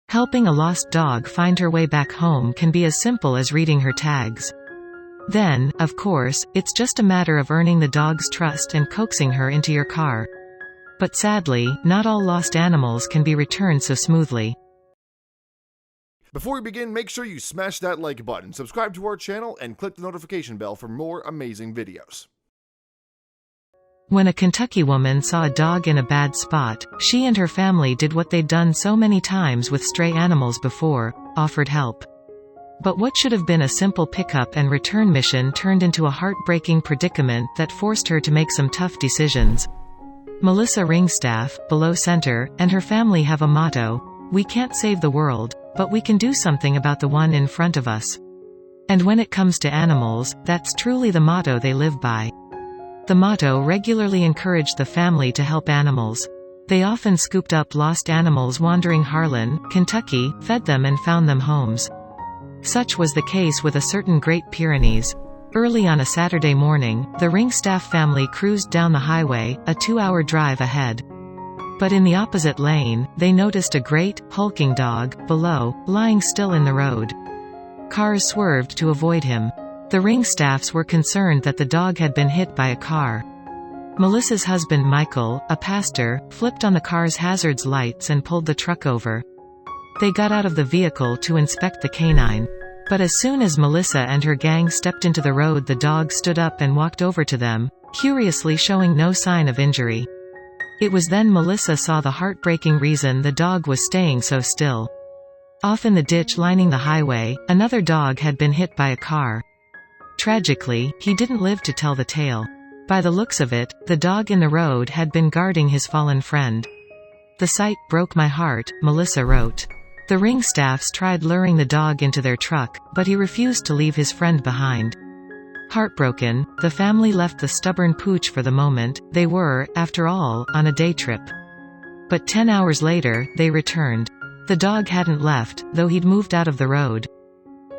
Helping a lost dog find her way back home can be as simple as reading her tags. Then, of course, it's just a matter of earning the dog's trust and coaxing her into your car. But sadly, not all lost animals can be returned so smoothly. Before we begin, make sure you smash that like button, subscribe to our channel, and click the notification bell for more amazing videos. When a Kentucky woman saw a dog in a bad spot, she and her family did what they'd done so many times with stray animals before: offered help. But what should have been a simple pickup and return mission turned into a heartbreaking predicament that forced her to make some tough decisions. Melissa Ringstaff, below center, and her family have a motto: "We can't save the world, but we can do something about the one in front of us." And when it comes to animals, that's truly the motto they live by. The motto regularly encouraged the family to help animals. They often scooped up lost animals wandering Harlan, Kentucky, fed them and found them homes. Such was the case with a certain Great Pyrenees. Early on a Saturday morning, the Ringstaff family cruised down the highway, a 2-hour drive ahead. But in the opposite lane, they noticed a great, hulking dog, below, lying still in the road. Cars swerved to avoid him. The Ringstaffs were concerned that the dog had been hit by a car. Melissa's husband Michael, a pastor, flipped on the car's hazards lights and pulled the truck over. They got out of the vehicle to inspect the canine. But as soon as Melissa and her gang stepped into the road, the dog stood up and walked over to them, curiously showing no sign of injury. It was then Melissa saw the heartbreaking reason the dog was staying so still. Off in the ditch lining the highway, another dog had been hit by a car. Tragically, he didn't live to tell the tale. By the looks of it, the dog in the road had been guarding his fallen friend. "The sight broke my heart," Melissa wrote. The Ringstaffs tried luring the dog into their truck, but he refused to leave his friend behind. Heartbroken, the family left the stubborn pooch for the moment. They were, after all, on a day trip. But 10 hours later, they returned. The dog hadn't left, though he'd moved out of the road.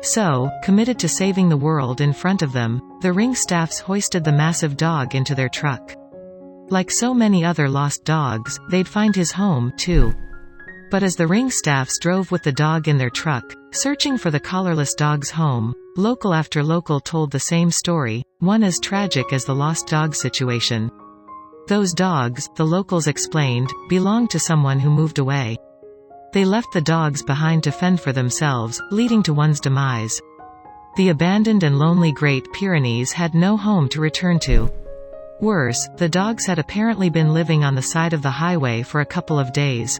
So, committed to saving the world in front of them, the Ringstaffs hoisted the massive dog into their truck. Like so many other lost dogs, they'd find his home, too. But as the Ringstaffs drove with the dog in their truck, searching for the collarless dog's home, local after local told the same story, one as tragic as the lost dog situation. Those dogs, the locals explained, belonged to someone who moved away. They left the dogs behind to fend for themselves, leading to one's demise. The abandoned and lonely Great Pyrenees had no home to return to. Worse, the dogs had apparently been living on the side of the highway for a couple of days.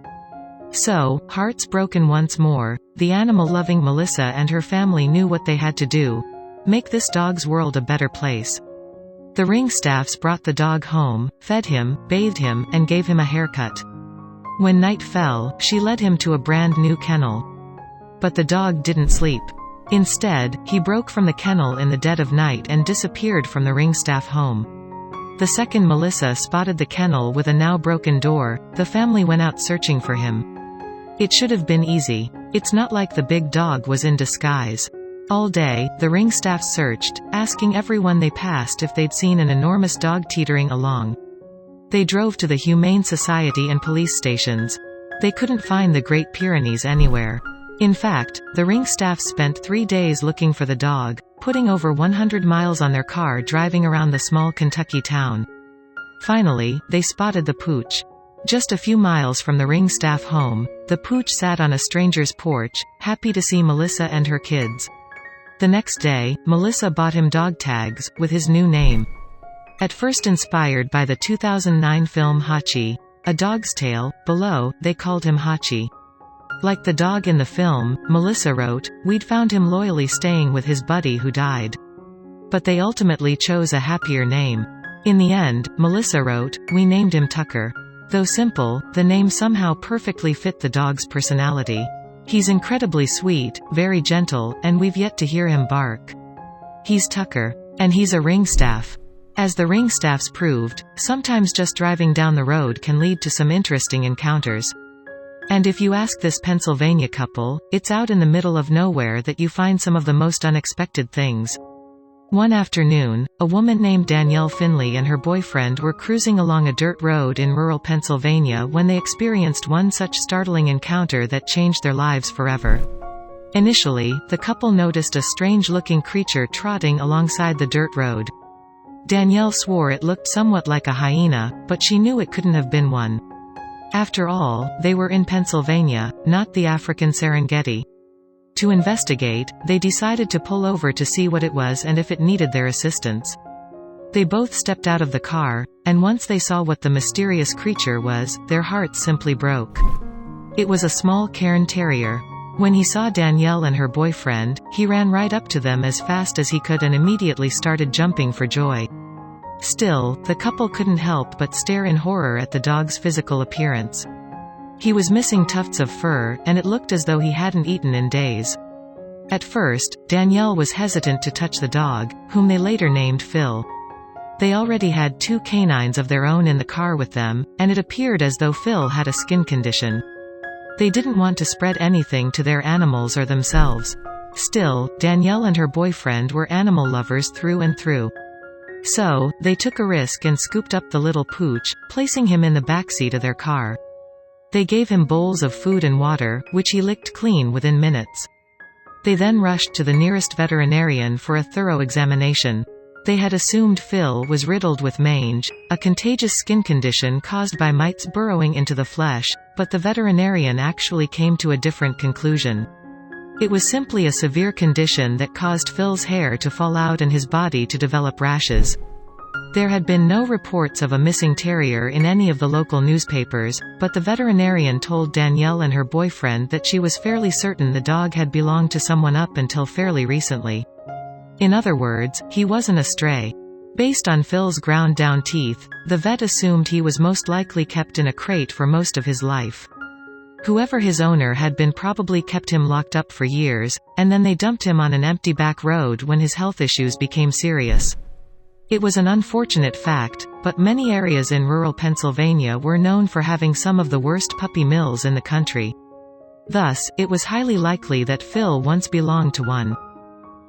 So, hearts broken once more, the animal-loving Melissa and her family knew what they had to do: make this dog's world a better place. The Ringstaffs brought the dog home, fed him, bathed him, and gave him a haircut. When night fell, she led him to a brand new kennel. But the dog didn't sleep. Instead, he broke from the kennel in the dead of night and disappeared from the Ringstaff home. The second Melissa spotted the kennel with a now broken door, the family went out searching for him. It should have been easy. It's not like the big dog was in disguise. All day, the Ringstaffs searched, asking everyone they passed if they'd seen an enormous dog teetering along. They drove to the Humane Society and police stations. They couldn't find the Great Pyrenees anywhere. In fact, the Ringstaffs spent 3 days looking for the dog, putting over 100 miles on their car driving around the small Kentucky town. Finally, they spotted the pooch. Just a few miles from the Ringstaff home, the pooch sat on a stranger's porch, happy to see Melissa and her kids. The next day, Melissa bought him dog tags, with his new name. At first inspired by the 2009 film Hachi, A Dog's Tale, below, they called him Hachi. Like the dog in the film, Melissa wrote, "We'd found him loyally staying with his buddy who died." But they ultimately chose a happier name. In the end, Melissa wrote, "We named him Tucker." Though simple, the name somehow perfectly fit the dog's personality. He's incredibly sweet, very gentle, and we've yet to hear him bark. He's Tucker. And he's a Ringstaff. As the Ringstaffs proved, sometimes just driving down the road can lead to some interesting encounters. And if you ask this Pennsylvania couple, it's out in the middle of nowhere that you find some of the most unexpected things. One afternoon, a woman named Danielle Finley and her boyfriend were cruising along a dirt road in rural Pennsylvania when they experienced one such startling encounter that changed their lives forever. Initially, the couple noticed a strange-looking creature trotting alongside the dirt road. Danielle swore it looked somewhat like a hyena, but she knew it couldn't have been one. After all, they were in Pennsylvania, not the African Serengeti. To investigate, they decided to pull over to see what it was and if it needed their assistance. They both stepped out of the car, and once they saw what the mysterious creature was, their hearts simply broke. It was a small Cairn Terrier. When he saw Danielle and her boyfriend, he ran right up to them as fast as he could and immediately started jumping for joy. Still, the couple couldn't help but stare in horror at the dog's physical appearance. He was missing tufts of fur, and it looked as though he hadn't eaten in days. At first, Danielle was hesitant to touch the dog, whom they later named Phil. They already had 2 canines of their own in the car with them, and it appeared as though Phil had a skin condition. They didn't want to spread anything to their animals or themselves. Still, Danielle and her boyfriend were animal lovers through and through. So, they took a risk and scooped up the little pooch, placing him in the backseat of their car. They gave him bowls of food and water, which he licked clean within minutes. They then rushed to the nearest veterinarian for a thorough examination. They had assumed Phil was riddled with mange, a contagious skin condition caused by mites burrowing into the flesh, but the veterinarian actually came to a different conclusion. It was simply a severe condition that caused Phil's hair to fall out and his body to develop rashes. There had been no reports of a missing terrier in any of the local newspapers, but the veterinarian told Danielle and her boyfriend that she was fairly certain the dog had belonged to someone up until fairly recently. In other words, he wasn't a stray. Based on Phil's ground-down teeth, the vet assumed he was most likely kept in a crate for most of his life. Whoever his owner had been probably kept him locked up for years, and then they dumped him on an empty back road when his health issues became serious. It was an unfortunate fact, but many areas in rural Pennsylvania were known for having some of the worst puppy mills in the country. Thus, it was highly likely that Phil once belonged to one.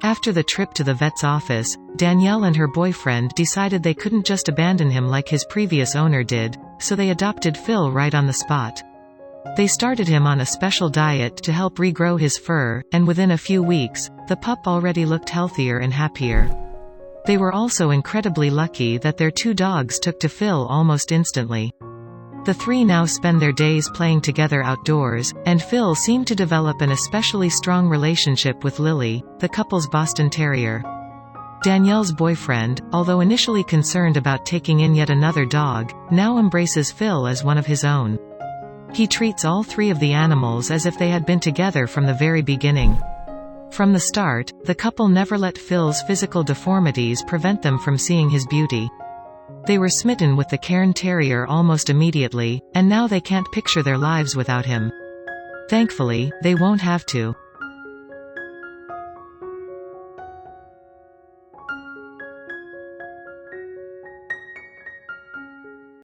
After the trip to the vet's office, Danielle and her boyfriend decided they couldn't just abandon him like his previous owner did, so they adopted Phil right on the spot. They started him on a special diet to help regrow his fur, and within a few weeks, the pup already looked healthier and happier. They were also incredibly lucky that their 2 dogs took to Phil almost instantly. The 3 now spend their days playing together outdoors, and Phil seemed to develop an especially strong relationship with Lily, the couple's Boston Terrier. Danielle's boyfriend, although initially concerned about taking in yet another dog, now embraces Phil as one of his own. He treats all 3 of the animals as if they had been together from the very beginning. From the start, the couple never let Phil's physical deformities prevent them from seeing his beauty. They were smitten with the Cairn Terrier almost immediately, and now they can't picture their lives without him. Thankfully, they won't have to.